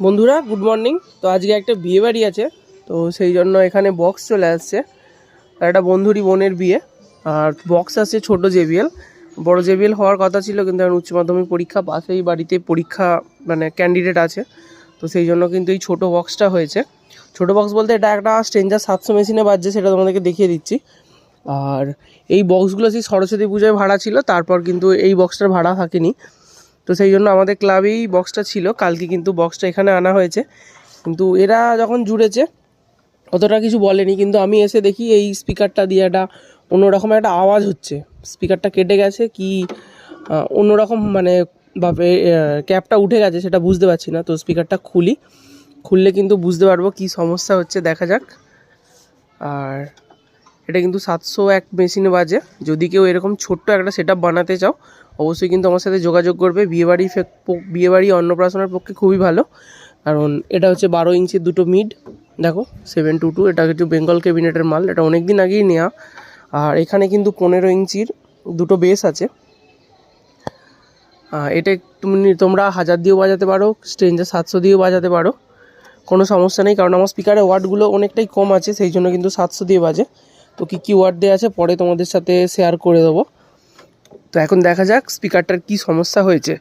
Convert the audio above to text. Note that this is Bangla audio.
বন্ধুরা গুড মর্নিং। তো আজকে একটা বিয়ে বাড়ি আছে, তো সেই জন্য এখানে বক্স চলে আসছে। আর একটা বন্ধুরই বোনের বিয়ে, আর বক্স আসছে ছোট জেবিএল। বড় জেবিএল হওয়ার কথা ছিল, কিন্তু এখন উচ্চ মাধ্যমিক পরীক্ষা পাশেই বাড়িতে পরীক্ষা মানে ক্যান্ডিডেট আছে, তো সেই জন্য কিন্তু এই ছোটো বক্সটা হয়েছে। ছোটো বক্স বলতে এটা একটা স্ট্রেঞ্জার 700 মেশিনে বাজছে, সেটা তোমাদেরকে দেখিয়ে দিচ্ছি। আর এই বক্সগুলো সেই সরস্বতী পুজোয় ভাড়া ছিল, তারপর কিন্তু এই বক্সটার ভাড়া থাকেনি, তো সেই জন্য আমাদের ক্লাবেই বক্সটা ছিল। কালকে কিন্তু বক্সটা এখানে আনা হয়েছে, কিন্তু এরা যখন জুড়েছে অতটা কিছু বলেনি, কিন্তু আমি এসে দেখি এই স্পিকারটা দিয়ে একটা অন্যরকম একটা আওয়াজ হচ্ছে। স্পিকারটা কেটে গেছে কি অন্যরকম মানে ভাবে ক্যাপটা উঠে গেছে, সেটা বুঝতে পারছি না। তো স্পিকারটা খুললে কিন্তু বুঝতে পারবো কি সমস্যা হচ্ছে, দেখা যাক। আর এটা কিন্তু 701 মেশিনে বাজে। যদি কেউ এরকম ছোট্ট একটা সেটআপ বানাতে চাও, অবশ্যই কিন্তু আমার সাথে যোগাযোগ করবে। বিয়েবাড়ি অন্নপ্রাশনের পক্ষে খুবই ভালো, কারণ এটা হচ্ছে 12 ইঞ্চির দুটো মিড। দেখো 722, এটা কিন্তু বেঙ্গল ক্যাবিনেটের মাল, এটা অনেক দিন আগেই নেওয়া। আর এখানে কিন্তু 15 ইঞ্চির দুটো বেস আছে। এটা তোমরা 1000 দিয়েও বাজাতে পারো, স্ট্রেঞ্জার 700 দিয়েও বাজাতে পারো, কোনো সমস্যা নেই। কারণ আমার স্পিকারের ওয়াটগুলো অনেকটাই কম আছে, সেই জন্য কিন্তু 700 দিয়ে বাজে। তো কী ওয়াট দেওয়া আছে পরে তোমাদের সাথে শেয়ার করে দেবো। তো এখন দেখা যাক স্পিকারটার কি সমস্যা হয়েছে।